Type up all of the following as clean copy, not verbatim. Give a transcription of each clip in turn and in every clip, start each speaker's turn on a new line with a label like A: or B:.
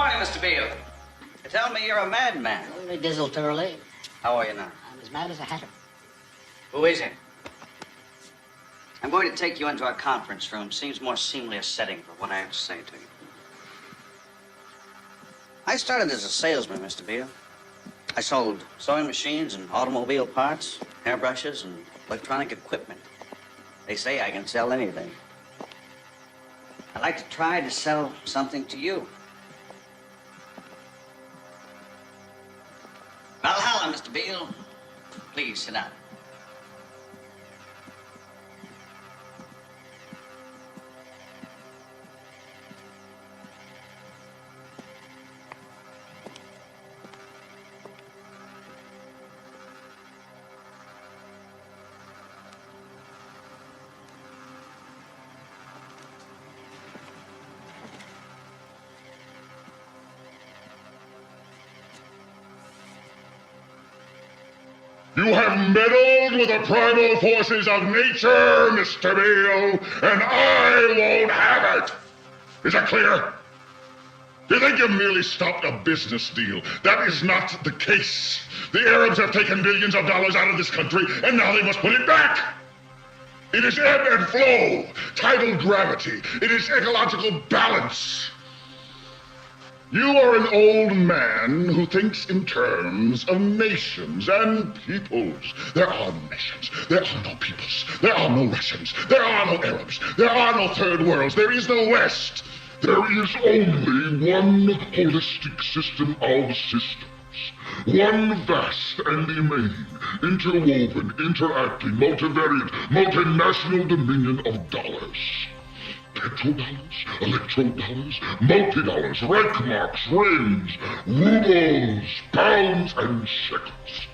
A: morning, Mr. Beale. They tell me you're a madman.
B: Only desultorily.
A: How are you now?
B: I'm as mad as a hatter.
A: Who is it? I'm going to take you into our conference room. Seems more seemly a setting for what I have to say to you. I started as a salesman, Mr. Beale. I sold sewing machines and automobile parts, hairbrushes, and electronic equipment. They say I can sell anything. I'd like to try to sell something to you. Valhalla, Mr. Beale. Please sit down.
C: You have meddled with the primal forces of nature, Mr. Beale, and I won't have it. Is that clear? You think you've merely stopped a business deal? That is not the case. The Arabs have taken billions of dollars out of this country, and now they must put it back. It is ebb and flow, tidal gravity. It is ecological balance. You are an old man who thinks in terms of nations and peoples. There are no nations. There are no peoples. There are no Russians. There are no Arabs. There are no third worlds. There is no West. There is only one holistic system of systems. One vast and immane, interwoven, interacting, multivariate, multinational dominion of dollars. Petrodollars, electrodollars, multi-dollars, rank marks, rands, rubles, pounds, and shekels.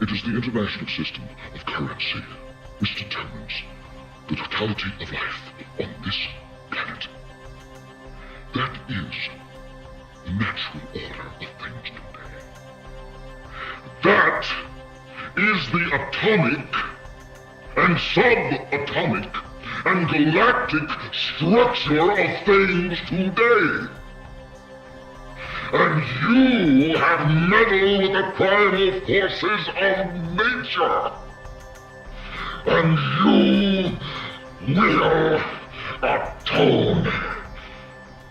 C: It is the international system of currency which determines the totality of life on this planet. That is the natural order of things today. That is the atomic and subatomic and galactic structure of things today. And you have meddled with the primal forces of nature. And you will atone.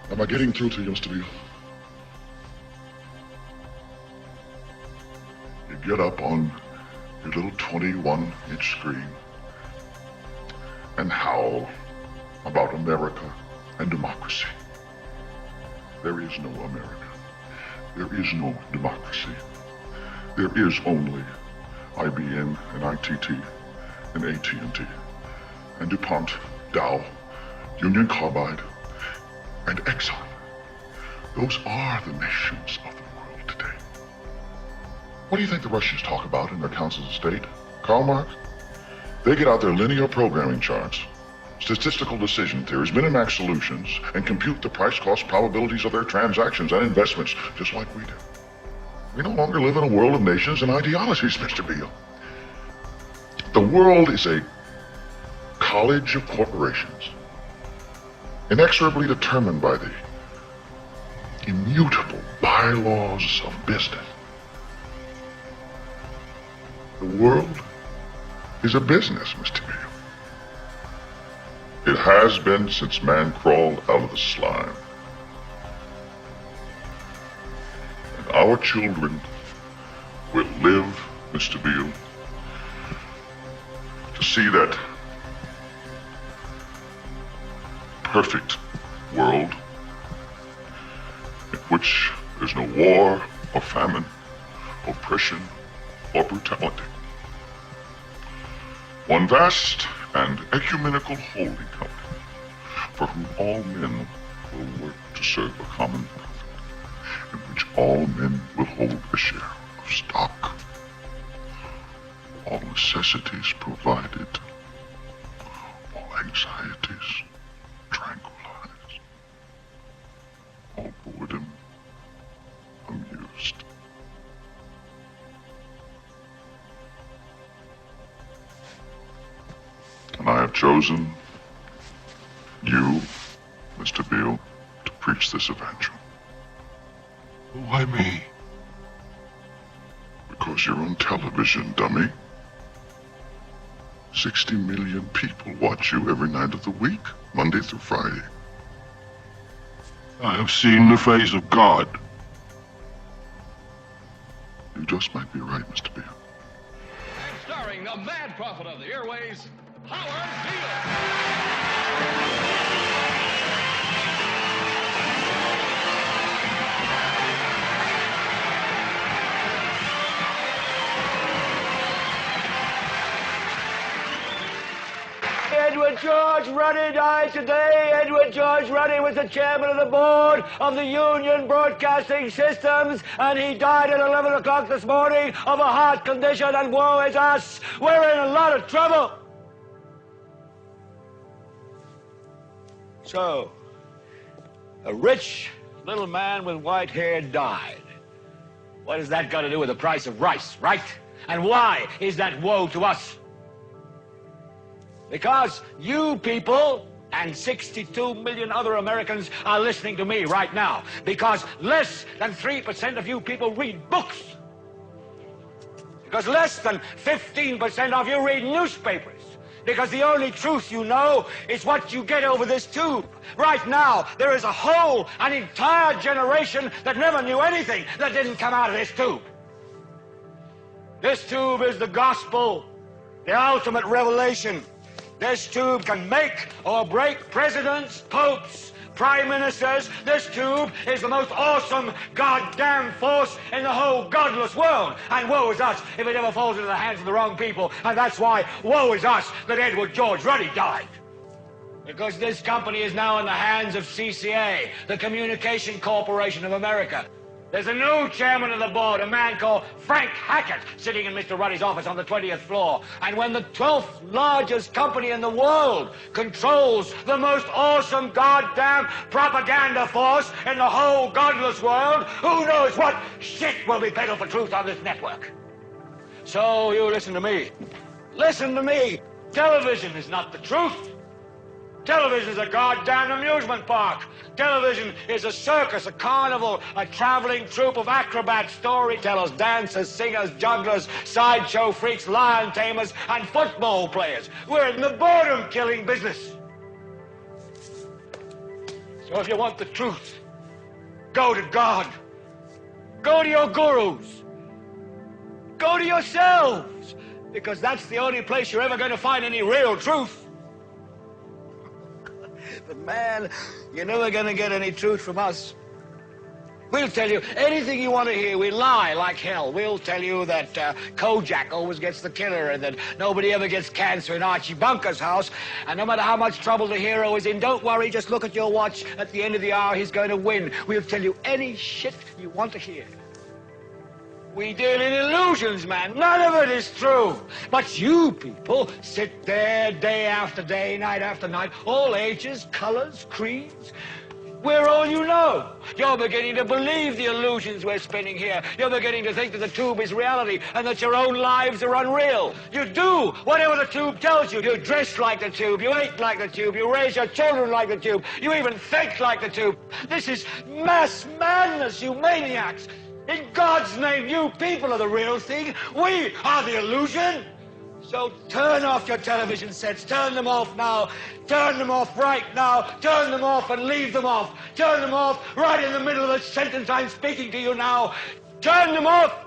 C: Am I getting through to you, Mr. Beale? You get up on your little 21-inch screen and howl about America and democracy. There is no America. There is no democracy. There is only IBM and ITT and AT&T and DuPont, Dow, Union Carbide, and Exxon. Those are the nations of the world today. What do you think the Russians talk about in their councils of state? Karl Marx? They get out their linear programming charts, statistical decision theories, Minimax solutions, and compute the price-cost probabilities of their transactions and investments, just like we do. We no longer live in a world of nations and ideologies, Mr. Beale. The world is a college of corporations, inexorably determined by the immutable bylaws of business. The world is a business, Mr. Beale. It has been since man crawled out of the slime. And our children will live, Mr. Beale, to see that perfect world in which there's no war or famine, oppression or brutality. One vast and ecumenical holding company for whom all men will work to serve a common profit, in which all men will hold a share of stock, all necessities provided, all anxieties tranquilized, all boredom amused. And I have chosen you, Mr. Beale, to preach makes this eventual? Why me? Because you're on television, dummy. 60 million people watch you every night of the week, Monday through Friday. I have seen the face of God. You just might be right, Mr. Beale.
D: And starring the mad prophet of the airways, Howard
E: Edward George Ruddy died today. Edward George Ruddy was the chairman of the board of the Union Broadcasting Systems, and he died at 11 o'clock this morning of a heart condition, and woe is us. We're in a lot of trouble. So, a rich little man with white hair died. What has that got to do with the price of rice, right? And why is that woe to us? Because you people and 62 million other Americans are listening to me right now. Because less than 3% of you people read books. Because less than 15% of you read newspapers. Because the only truth you know is what you get over this tube. Right now, there is an entire generation that never knew anything that didn't come out of this tube. This tube is the gospel, the ultimate revelation. This tube can make or break presidents, popes, prime ministers. This tube is the most awesome goddamn force in the whole godless world. And woe is us if it ever falls into the hands of the wrong people. And that's why woe is us that Edward George Ruddy died. Because this company is now in the hands of CCA, the Communication Corporation of America. There's a new chairman of the board, a man called Frank Hackett, sitting in Mr. Ruddy's office on the 20th floor. And when the 12th largest company in the world controls the most awesome goddamn propaganda force in the whole godless world, who knows what shit will be peddled for truth on this network? So you listen to me. Listen to me. Television is not the truth. Television is a goddamn amusement park. Television is a circus, a carnival, a traveling troupe of acrobats, storytellers, dancers, singers, jugglers, sideshow freaks, lion tamers, and football players. We're in the boredom-killing business. So if you want the truth, go to God. Go to your gurus. Go to yourselves, because that's the only place you're ever going to find any real truth. But man, you're never going to get any truth from us. We'll tell you anything you want to hear. We lie like hell. We'll tell you that Kojak always gets the killer and that nobody ever gets cancer in Archie Bunker's house. And no matter how much trouble the hero is in, don't worry, just look at your watch. At the end of the hour, he's going to win. We'll tell you any shit you want to hear. We deal in illusions, man. None of it is true. But you people sit there day after day, night after night, all ages, colors, creeds. We're all you know. You're beginning to believe the illusions we're spinning here. You're beginning to think that the tube is reality and that your own lives are unreal. You do whatever the tube tells you. You dress like the tube. You eat like the tube. You raise your children like the tube. You even think like the tube. This is mass madness, you maniacs. In God's name, you people are the real thing. We are the illusion. So turn off your television sets. Turn them off now. Turn them off right now. Turn them off and leave them off. Turn them off right in the middle of the sentence I'm speaking to you now. Turn them off.